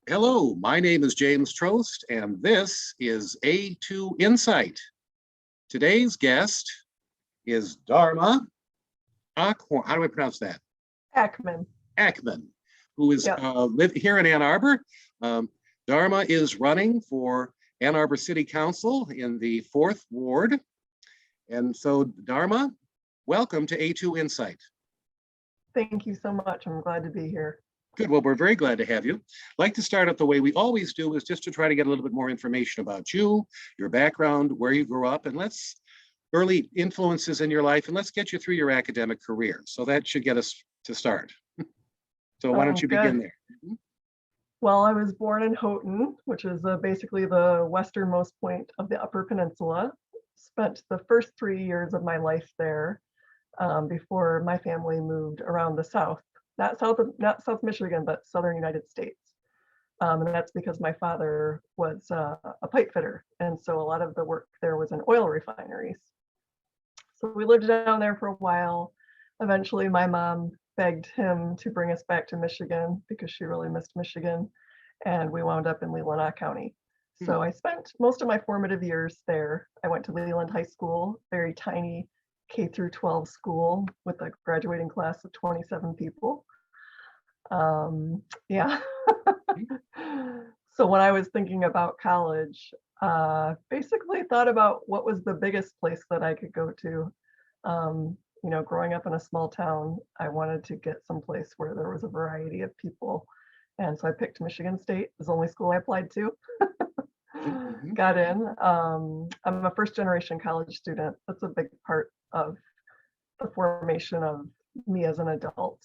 Hello, my name is James Trost, and this is A2 Insight. Today's guest is Dharma Akmon. How do I pronounce that? Akmon. Akmon, who is live here in Ann Arbor. Dharma is running for Ann Arbor City Council in the 4th Ward. And so, Dharma, welcome to A2 Insight. Thank you so much. I'm glad to be here. Good. Well, we're very glad to have you. I'd like to start out the way we always do, is just to try to get a little bit more information about you, your background, where you grew up, and early influences in your life, and let's get you through your academic career. So that should get us to start. So why don't you begin there? Well, I was born in Houghton, which is basically the westernmost point of the Upper Peninsula. Spent the first 3 years of my life there before my family moved around the south. Not South Michigan, but Southern United States. And that's because my father was a pipe fitter. And so a lot of the work there was in oil refineries. So we lived down there for a while. Eventually, my mom begged him to bring us back to Michigan because she really missed Michigan. And we wound up in Leelanau County. So I spent most of my formative years there. I went to Leland High School, very tiny K through 12 school with a graduating class of 27 people. Yeah. So when I was thinking about college, basically thought about what was the biggest place that I could go to. You know, growing up in a small town, I wanted to get someplace where there was a variety of people. And so I picked Michigan State. It was the only school I applied to. Got in. I'm a first generation college student. That's a big part of the formation of me as an adult.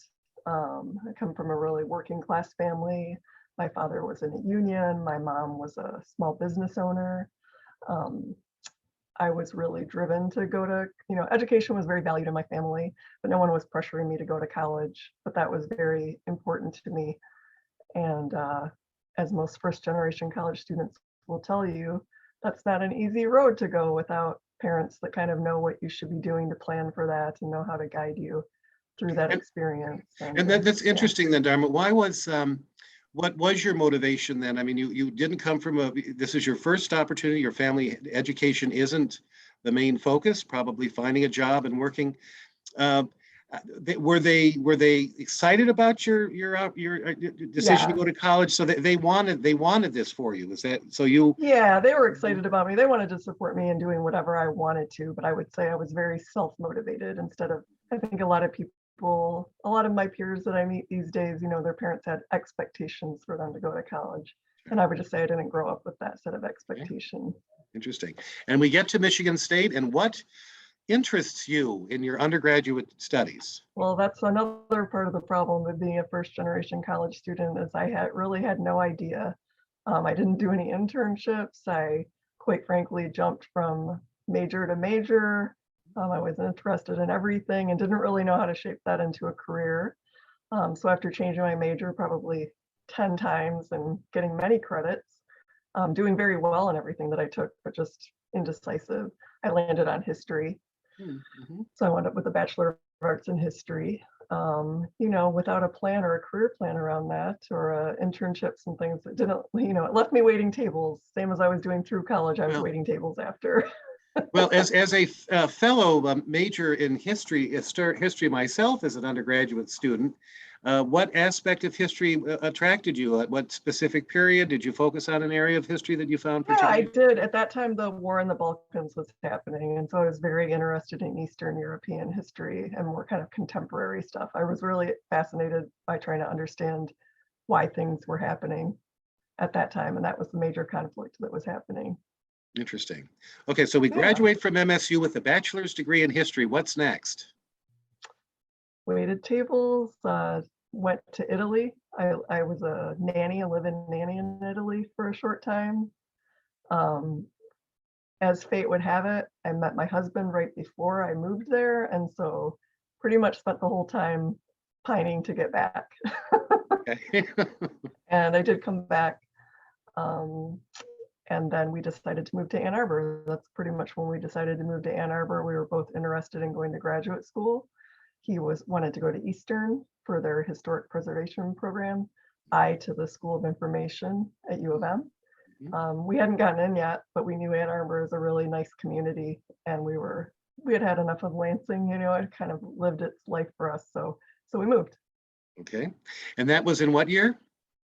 I come from a really working class family. My father was in a union. My mom was a small business owner. I was really driven to go to, education was very valued in my family, but no one was pressuring me to go to college, but that was very important to me. And as most first generation college students will tell you, that's not an easy road to go without parents that kind of know what you should be doing to plan for that and know how to guide you through that experience. And that's interesting then, Dharma. What was your motivation then? I mean, you didn't come from this is your first opportunity. Your family education isn't the main focus, probably finding a job and working. Were they excited about your decision to go to college? So they wanted this for you. Is that so? Yeah, they were excited about me. They wanted to support me in doing whatever I wanted to, but I would say I was very self-motivated instead of, I think a lot of my peers that I meet these days, their parents had expectations for them to go to college. And I would just say I didn't grow up with that set of expectation. Interesting. And we get to Michigan State, and what interests you in your undergraduate studies? Well, that's another part of the problem with being a first generation college student is I really had no idea. I didn't do any internships. I quite frankly jumped from major to major. I was interested in everything and didn't really know how to shape that into a career. So after changing my major probably 10 times and getting many credits, doing very well in everything that I took, but just indecisive, I landed on history. So I wound up with a Bachelor of Arts in History, without a plan or a career plan around that or internships and things that didn't, it left me waiting tables, same as I was doing through college. I was waiting tables after. Well, as a fellow major in history myself as an undergraduate student, what aspect of history attracted you? At what specific period? Did you focus on an area of history that you found particularly? Yeah, I did. At that time, the war in the Balkans was happening. And so I was very interested in Eastern European history and more kind of contemporary stuff. I was really fascinated by trying to understand why things were happening at that time. And that was the major conflict that was happening. Interesting. Okay, so we graduate from MSU with a bachelor's degree in history. What's next? Waited tables, went to Italy. I was a live-in nanny in Italy for a short time. As fate would have it, I met my husband right before I moved there. And so pretty much spent the whole time pining to get back. Okay. And I did come back. And then we decided to move to Ann Arbor. That's pretty much when we decided to move to Ann Arbor. We were both interested in going to graduate school. He wanted to go to Eastern for their historic preservation program. I to the School of Information at U of M. Mhm. We hadn't gotten in yet, but we knew Ann Arbor is a really nice community, and we had had enough of Lansing, it kind of lived its life for us, so we moved. Okay. And that was in what year?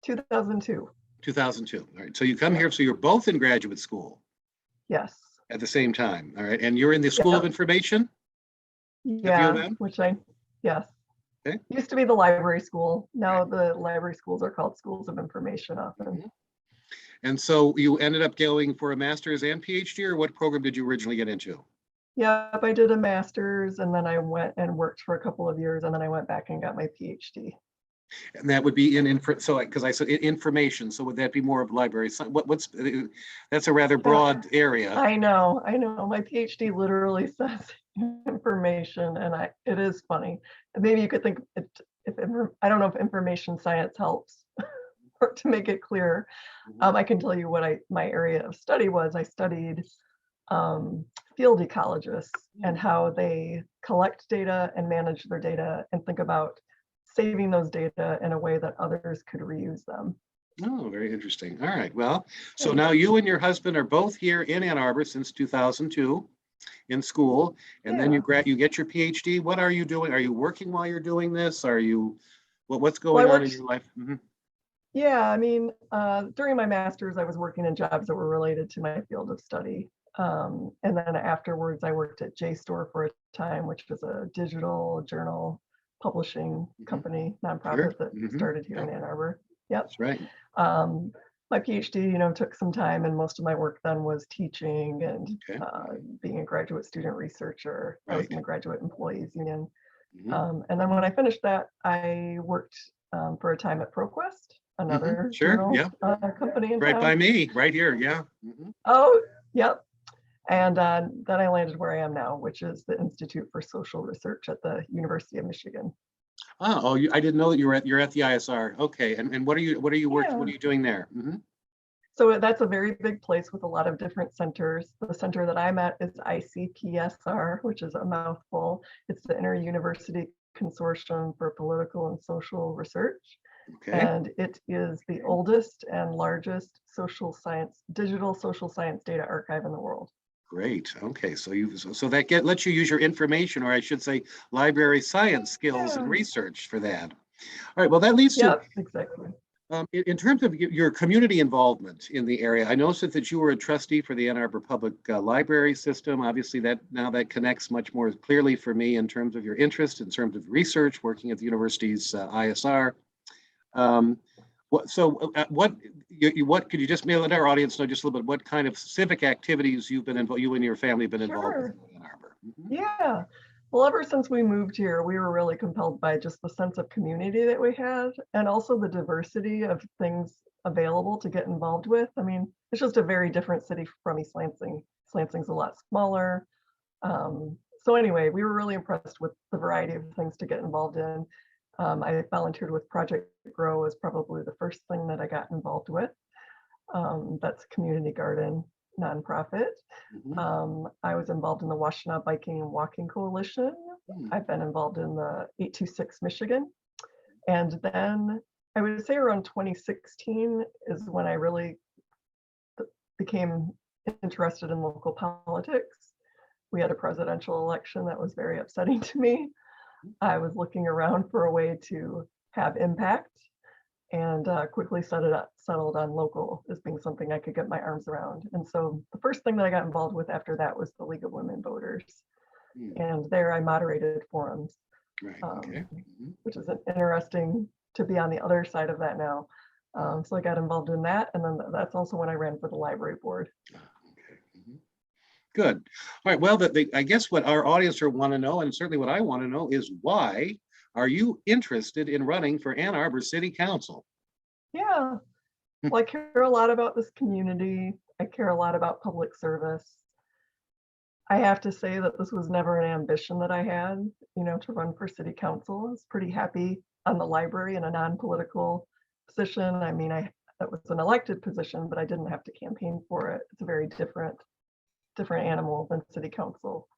2002. 2002. All right. So you come Yeah. here, so you're both in graduate school Yes. at the same time. All right. And you're in the School of Yeah. Information at the U of Yeah. M? Yes. Okay. Used to be the library school. Now Right. the library schools are called schools of information often. Mhm. And so you ended up going for a master's and PhD, or what program did you originally get into? Yep, I did a master's and then I went and worked for a couple of years and then I went back and got my PhD. And that would be in info. So, because I said information, so would that be more of library? What's that's a rather Yeah, broad area. I know. My PhD literally says information, and it is funny. Maybe you could think I don't know if information science helps or to make it clear. Mhm. I can tell you what my area of study was. I studied field ecologists and how they collect data and manage their data and think about saving those data in a way that others could reuse them. Oh, very interesting. All right. Well, so Yeah. now you and your husband are both here in Ann Arbor since 2002 in school, and then Yeah. you get your PhD. What are you doing? Are you working while you're doing this? Are you what's Well, I going on in worked, your life? Mhm. yeah, I mean, during my master's, I was working in jobs that were related to my field of study. And then afterwards, I worked at JSTOR for a time, which was a digital journal publishing Mhm. company, Sure. nonprofit that Hmm. started here Yeah, in Ann Arbor. Yep. that's right. Um, my PhD, took some time, and most of my work then was teaching and Okay. being a graduate student researcher. I was Right. in the Graduate Employees Union. Hmm. And then when I finished that, I worked for a time at ProQuest, Hmm. another Sure. journal Yeah. company in Right town. by me, right here. Yeah. Hmm. Oh, yep. And then I landed where I am now, which is the Institute for Social Research at the University of Michigan. I didn't know that you're at the ISR. Okay. And what are Yeah. you doing there? Hmm. So that's a very big place with a lot of different centers. The center that I'm at is ICPSR, which is a mouthful. It's the Inter-University Consortium for Political and Social Research. Okay. And it is the oldest and largest digital social science data archive in the world. Great. Okay. So that lets you use your information, or I should say, library science skills and Yeah. research for that. All right. Well, that leads to Yep, exactly. in terms of your community involvement in the area. I noticed that you were a trustee for the Ann Arbor Public Library System. Obviously, that connects much more clearly for me in terms of your interest, in terms of research, working at the university's ISR. Um, what could you just let our audience know just a little bit what kind of civic activities you and your family have been involved with Sure. in Ann Arbor? Mhm. Yeah. Well, ever since we moved here, we were really compelled by just the sense of community that we had and also the diversity of things available to get involved with. I mean, it's just a very different city from East Lansing. East Lansing's a lot smaller. So anyway, we were really impressed with the variety of things to get involved in. I volunteered with Project Grow as probably the first thing that I got involved with. That's a community garden nonprofit. Mhm. I was involved in the Washtenaw Biking and Walking Coalition. Mhm. I've been involved in the 826 Michigan. And then I would say around 2016 is when I really became interested in local politics. We had a presidential election that was very upsetting to me. I was looking around for a way to have impact and quickly settled on local as being something I could get my arms around. And so the first thing that I got involved with after that was the League of Women Voters. Mhm. And there I moderated forums, Right. Okay. um, Mhm. which is interesting to be on the other side of that now. So I got involved in that. And then that's also when I ran for the library board. Okay. Mhm. Good. All right. Well, I guess what our audience will want to know, and certainly what I want to know, is why are you interested in running for Ann Arbor City Council? Yeah. Well, I care a lot about this community. I care a lot about public service. I have to say that this was never an ambition that I had, to run for city council. I was pretty happy on the library in a non-political position. I mean, that was an elected position, but I didn't have to campaign for it. It's a very different animal than city council.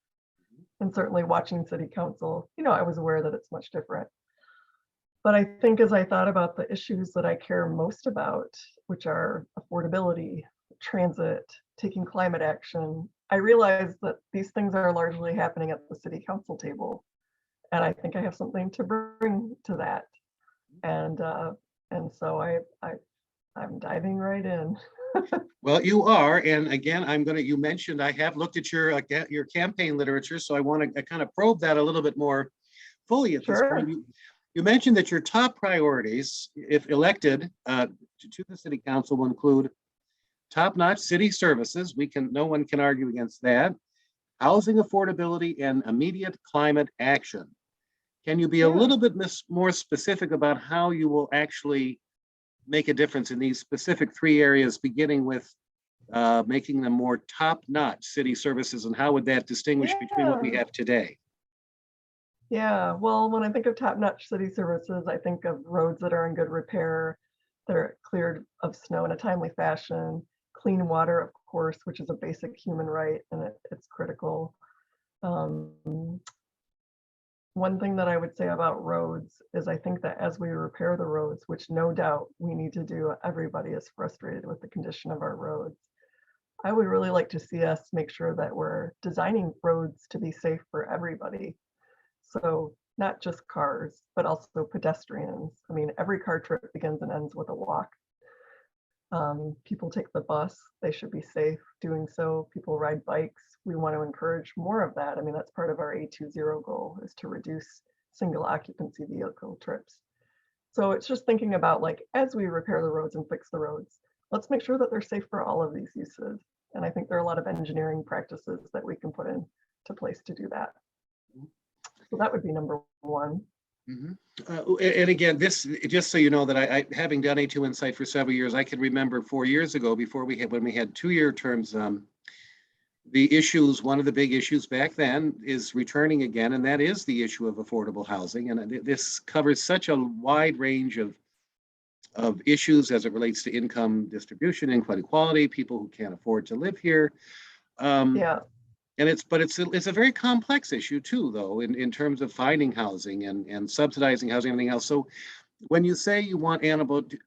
And certainly watching city council, I was aware that it's much different. But I think as I thought about the issues that I care most about, which are affordability, transit, taking climate action, I realized that these things are largely happening at the city council table. And I think I have something to bring to that. And so I'm diving right in. Well, you are, and again, you mentioned I have looked at your campaign literature, so I want to kind of probe that a little bit more fully at this point. Sure. You mentioned that your top priorities, if elected to the city council, will include top-notch city services. No one can argue against that. Housing affordability and immediate climate action. Can you be a Yeah. little bit more specific about how you will actually make a difference in these specific three areas, beginning with making them more top-notch city services, and how would that distinguish between what we Yeah. have today? Yeah. Well, when I think of top-notch city services, I think of roads that are in good repair, that are cleared of snow in a timely fashion, clean water, of course, which is a basic human right, and it's critical. Um, One thing that I would say about roads is I think that as we repair the roads, which no doubt we need to do, everybody is frustrated with the condition of our roads. I would really like to see us make sure that we're designing roads to be safe for everybody. So not just cars, but also pedestrians. I mean, every car trip begins and ends with a walk. People take the bus, they should be safe doing so. People ride bikes. We want to encourage more of that. I mean, that's part of our A20 goal, is to reduce single occupancy vehicle trips. So it's just thinking about, like, as we repair the roads and fix the roads, let's make sure that they're safe for all of these uses. And I think there are a lot of engineering practices that we can put into place to do that. So that would be number one. Mhm. And again, this, just so you know, that having done A2 Insight for several years, I can remember 4 years ago, when we had 2-year terms, one of the big issues back then is returning again, and that is the issue of affordable housing. And this covers such a wide range of issues as it relates to income distribution, income inequality, people who can't afford to live here. Um, Yeah. and it's a very complex issue too, though, in terms of finding housing and subsidizing housing and everything else. So when you say you want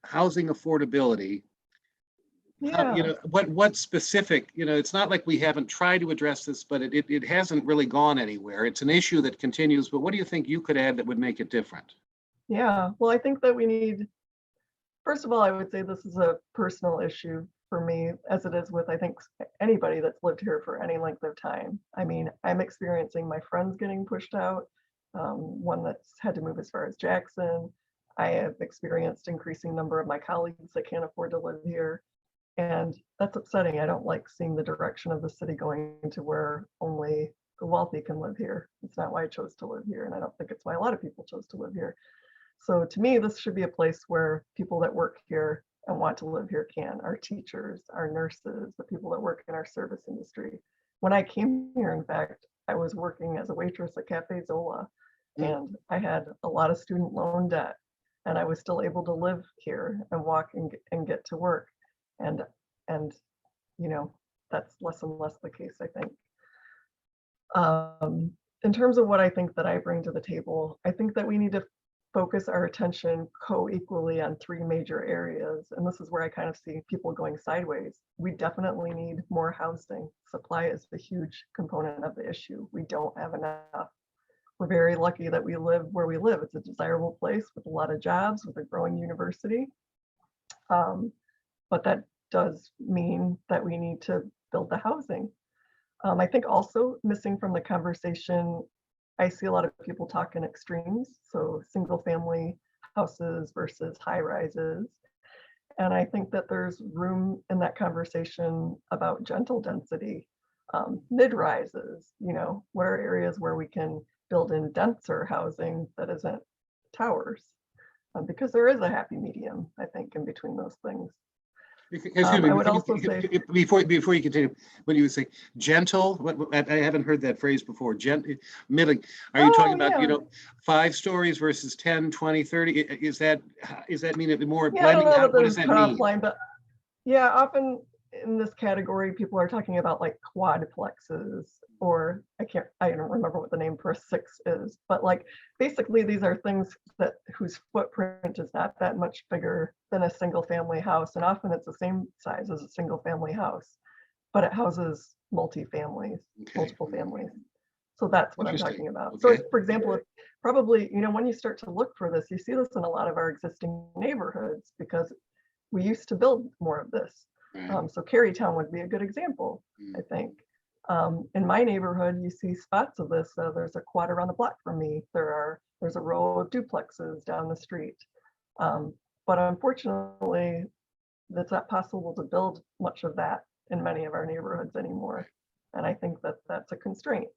housing affordability, Yeah. what specific, it's not like we haven't tried to address this, but it hasn't really gone anywhere. It's an issue that continues, but what do you think you could add that would make it different? Yeah. Well, I think that we need, first of all, I would say this is a personal issue for me, as it is with, I think, anybody that's lived here for any length of time. I mean, I'm experiencing my friends getting pushed out, one that's had to move as far as Jackson. I have experienced increasing number of my colleagues that can't afford to live here. And that's upsetting. I don't like seeing the direction of the city going to where only the wealthy can live here. It's not why I chose to live here. And I don't think it's why a lot of people chose to live here. So to me, this should be a place where people that work here and want to live here can. Our teachers, our nurses, the people that work in our service industry. When I came here, in fact, I was working as a waitress at Cafe Zola, Mm. and I had a lot of student loan debt, and I was still able to live here and walk and get to work. And and you know, that's less and less the case, I think. In terms of what I think that I bring to the table, I think that we need to focus our attention co-equally on three major areas. And this is where I kind of see people going sideways. We definitely need more housing. Supply is a huge component of the issue. We don't have enough. We're very lucky that we live where we live. It's a desirable place with a lot of jobs, with a growing university. But that does mean that we need to build the housing. I think also missing from the conversation, I see a lot of people talk in extremes. So single family houses versus high rises. And I think that there's room in that conversation about gentle density, mid rises, what are areas where we can build in denser housing that isn't towers? Because there is a happy medium, I think, in between those things. Excuse me, I would also say, before you continue, when you say gentle, I haven't heard that phrase before. Middling, are you talking about, yeah, 5 stories versus 10, 20, 30? Is that mean it more yeah, I don't blending? know that What does there's a that cutoff mean? line, but yeah, often in this category, people are talking about like quadplexes, or I don't remember what the name for a six is, but like basically these are things that whose footprint is not that much bigger than a single family house. And often it's the same size as a single family house, but it houses multi-families, multiple families. So that's what I'm talking about. So for example, if probably, when you start to look for this, you see this in a lot of our existing neighborhoods because we used to build more of this. So Carytown would be a good example, I think. In my neighborhood, you see spots of this. There's a quad around the block from me. There's a row of duplexes down the street. But unfortunately, it's not possible to build much of that in many of our neighborhoods anymore. And I think that that's a constraint.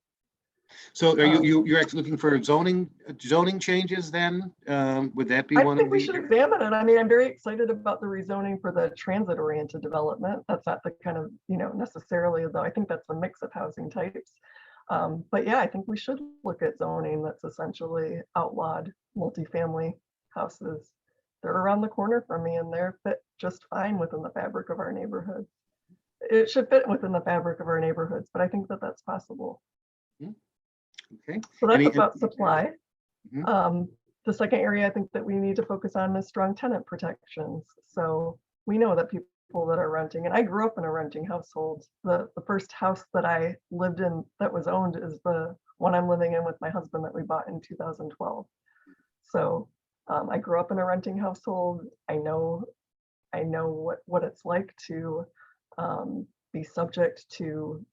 So are you're actually looking for zoning changes then? Would that be I one think of we the? should examine it. I mean, I'm very excited about the rezoning for the transit-oriented development. That's not the kind of, necessarily, though I think that's a mix of housing types. But yeah, I think we should look at zoning that's essentially outlawed multifamily houses. They're around the corner from me and they're fit just fine within the fabric of our neighborhood. It should fit within the fabric of our neighborhoods, but I think that that's possible. Okay. So that's about supply. Mhm. The second area I think that we need to focus on is strong tenant protections. So we know that people that are renting, and I grew up in a renting household. The first house that I lived in that was owned is the one I'm living in with my husband that we bought in 2012. So I grew up in a renting household. I know what it's like to be subject to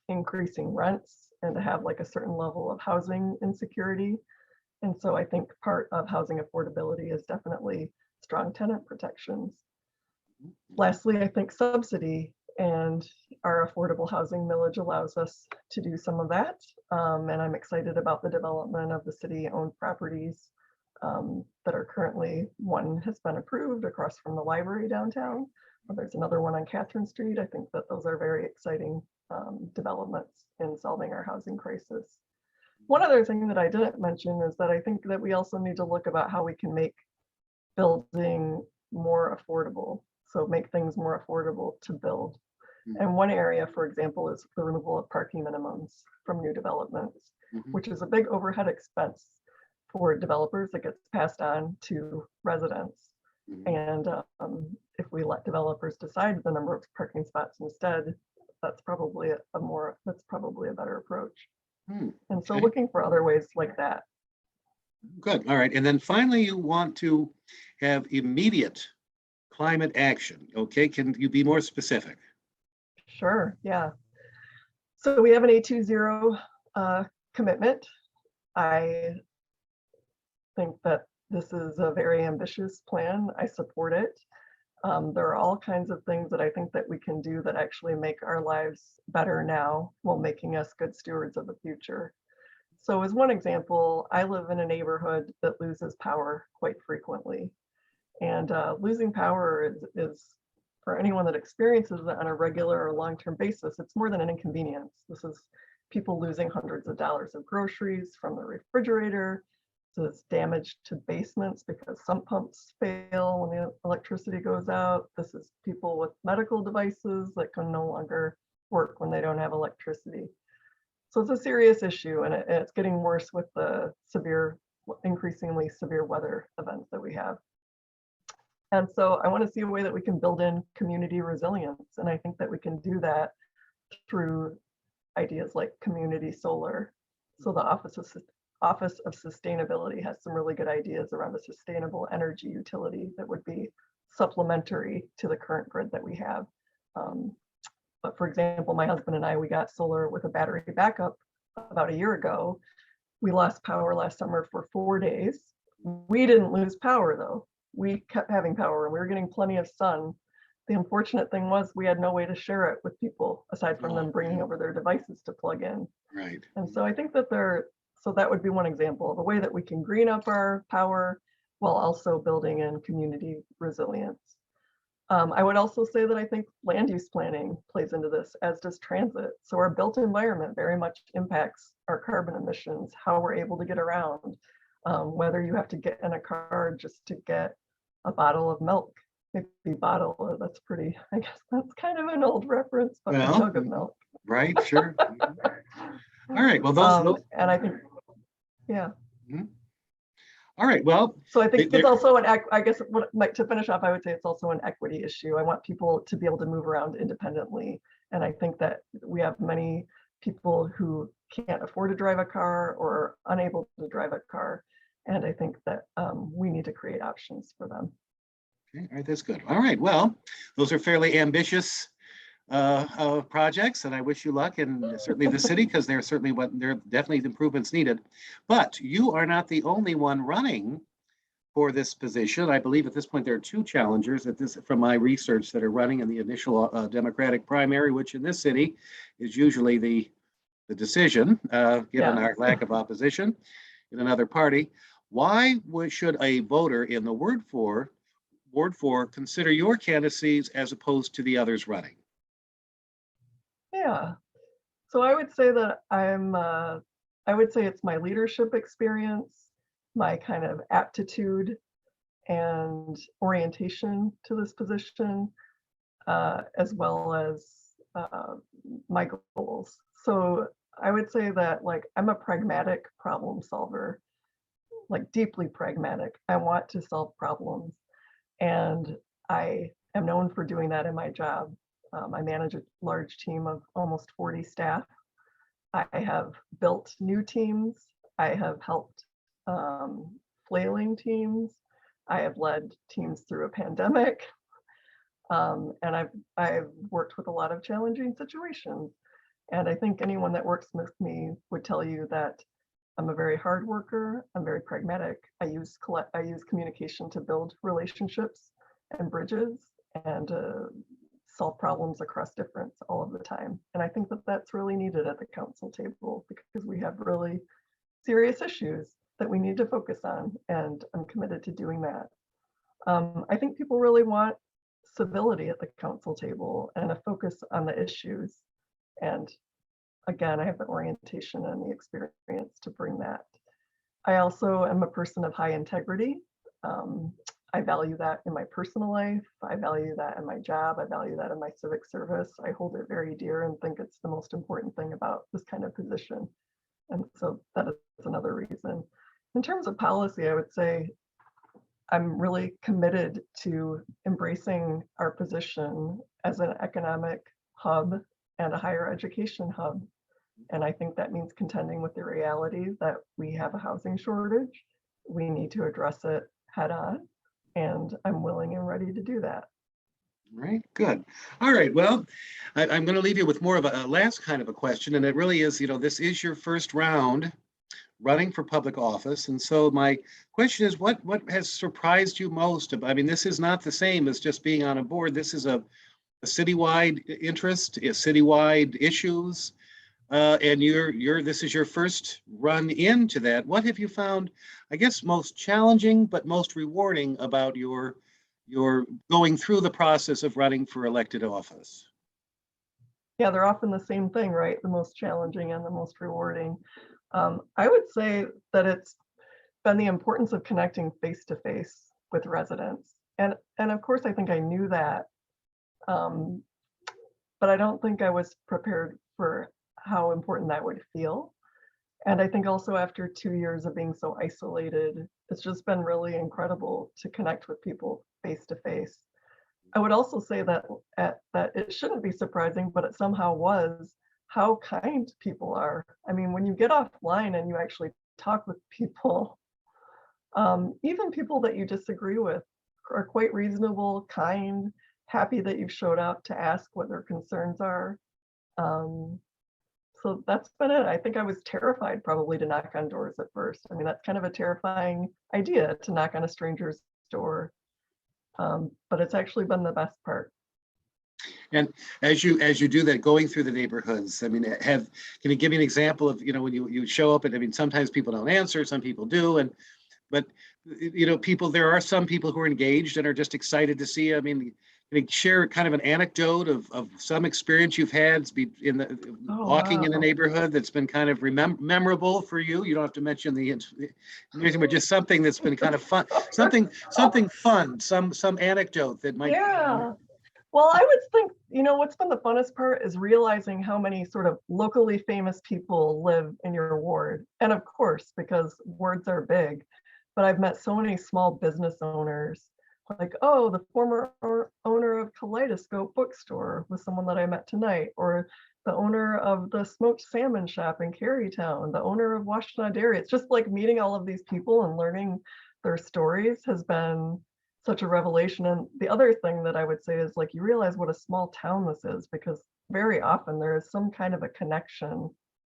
increasing rents and to have like a certain level of housing insecurity. And so I think part of housing affordability is definitely strong tenant protections. Lastly, I think subsidy and our affordable housing millage allows us to do some of that. And I'm excited about the development of the city-owned properties that are currently, one has been approved across from the library downtown. There's another one on Catherine Street. I think that those are very exciting developments in solving our housing crisis. One other thing that I didn't mention is that I think that we also need to look about how we can make building more affordable. So make things more affordable to build. And one area, for example, is the removal of parking minimums from new developments, which is a big overhead expense for developers that gets passed on to residents. And if we let developers decide the number of parking spots instead, that's probably a better approach. And so looking for other ways like that. Good. All right. And then finally, you want to have immediate climate action. Okay. Can you be more specific? Sure. Yeah. So we have an A20 commitment. I think that this is a very ambitious plan. I support it. There are all kinds of things that I think that we can do that actually make our lives better now while making us good stewards of the future. So as one example, I live in a neighborhood that loses power quite frequently. And losing power is, for anyone that experiences it on a regular or long-term basis, it's more than an inconvenience. This is people losing hundreds of dollars of groceries from the refrigerator. This damage to basements because sump pumps fail when the electricity goes out. This is people with medical devices that can no longer work when they don't have electricity. So it's a serious issue, and it's getting worse with the increasingly severe weather events that we have. And so I want to see a way that we can build in community resilience. And I think that we can do that through ideas like community solar. So the Office of Sustainability has some really good ideas around a sustainable energy utility that would be supplementary to the current grid that we have. But for example, my husband and I, we got solar with a battery backup about a year ago. We lost power last summer for 4 days. We didn't lose power though. We kept having power and we were getting plenty of sun. The unfortunate thing was we had no way to share it with people aside from them bringing over their devices to plug in. Right. And so I think that so that would be one example of a way that we can green up our power while also building in community resilience. I would also say that I think land use planning plays into this, as does transit. So our built environment very much impacts our carbon emissions, how we're able to get around, whether you have to get in a car just to get a bottle of milk maybe bottle it. That's pretty, I guess that's kind of an old reference, but a Well, jug of milk. right, sure. All right, well, those And I think, yeah. mhm. All right, well, So I think there, it's also I guess to finish off, I would say it's also an equity issue. I want people to be able to move around independently. And I think that we have many people who can't afford to drive a car or are unable to drive a car. And I think that we need to create options for them. okay, all right, that's good. All right, well, those are fairly ambitious projects, and I wish you luck, and certainly the city, because there are definitely improvements needed. But you are not the only one running for this position. I believe at this point there are two challengers from my research, that are running in the initial Democratic primary, which in this city is usually the decision, given our lack of opposition in another party. Why should a voter in the Ward 4 consider your candidacies as opposed to the others running? Yeah. So I would say that I would say it's my leadership experience, my kind of aptitude and orientation to this position, as well as my goals. So I would say that, like, I'm a pragmatic problem solver, like deeply pragmatic. I want to solve problems, and I am known for doing that in my job. I manage a large team of almost 40 staff. I have built new teams. I have helped flailing teams. I have led teams through a pandemic. And I've worked with a lot of challenging situations. And I think anyone that works with me would tell you that I'm a very hard worker. I'm very pragmatic. I use communication to build relationships and bridges, and solve problems across difference all of the time. And I think that that's really needed at the council table, because we have really serious issues that we need to focus on, and I'm committed to doing that. I think people really want civility at the council table and a focus on the issues. And again, I have the orientation and the experience to bring that. I also am a person of high integrity. I value that in my personal life. I value that in my job. I value that in my civic service. I hold it very dear and think it's the most important thing about this kind of position. And so that is another reason. In terms of policy, I would say I'm really committed to embracing our position as an economic hub and a higher education hub. And I think that means contending with the reality that we have a housing shortage. We need to address it head on, and I'm willing and ready to do that. Right, good. All right, well, I'm going to leave you with more of a last kind of a question, and it really is, this is your first round running for public office. And so my question is, what has surprised you most? I mean, this is not the same as just being on a board. This is a citywide interest, citywide issues. And this is your first run into that. What have you found, I guess, most challenging but most rewarding about your going through the process of running for elected office? Yeah, they're often the same thing, right? The most challenging and the most rewarding. I would say that it's been the importance of connecting face to face with residents. And of course, I think I knew that, but I don't think I was prepared for how important that would feel. And I think also after 2 years of being so isolated, it's just been really incredible to connect with people face to face. I would also say that that it shouldn't be surprising, but it somehow was, how kind people are. I mean, when you get offline and you actually talk with people, even people that you disagree with are quite reasonable, kind, happy that you've showed up to ask what their concerns are. So that's been it. I think I was terrified probably to knock on doors at first. I mean, that's kind of a terrifying idea, to knock on a stranger's door. But it's actually been the best part. And as you do that, going through the neighborhoods, I mean, can you give me an example of, when you show up, and I mean, sometimes people don't answer, some people do, but there are some people who are engaged and are just excited to see you. I mean, Can you share kind of an anecdote of some experience you've had in the Oh, walking in the wow. neighborhood that's been kind of memorable for you? You don't have to mention anything, but just something that's been kind of fun, something fun, some anecdote that might. Yeah. Well, I would think, what's been the funnest part is realizing how many sort of locally famous people live in your ward. And of course, because wards are big, but I've met so many small business owners, like, oh, the former owner of Kaleidoscope Bookstore was someone that I met tonight, or the owner of the smoked salmon shop in Carytown, the owner of Washtenaw Dairy. It's just like meeting all of these people and learning their stories has been such a revelation. And the other thing that I would say is, like, you realize what a small town this is, because very often there is some kind of a connection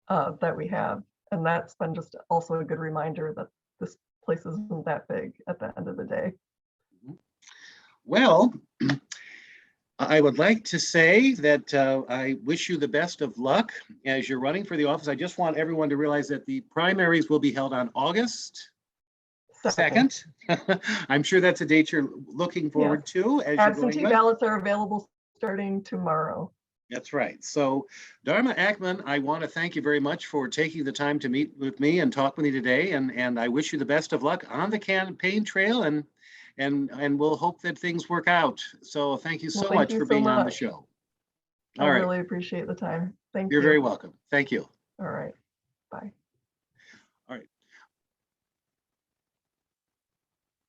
that we have. And that's been just also a good reminder that this place isn't that big at the end of the day. Well, I would like to say that I wish you the best of luck as you're running for the office. I just want everyone to realize that the primaries will be held on August 2nd. I'm sure that's a date you're looking forward to as you're going. Absentee ballots are available starting tomorrow. That's right. So, Dharma Akmon, I want to thank you very much for taking the time to meet with me and talk with me today. And I wish you the best of luck on the campaign trail, and we'll hope that things work out. So thank you so much for being on the show. I really appreciate the time. Thank you. You're very welcome. Thank you. All right. Bye. All right.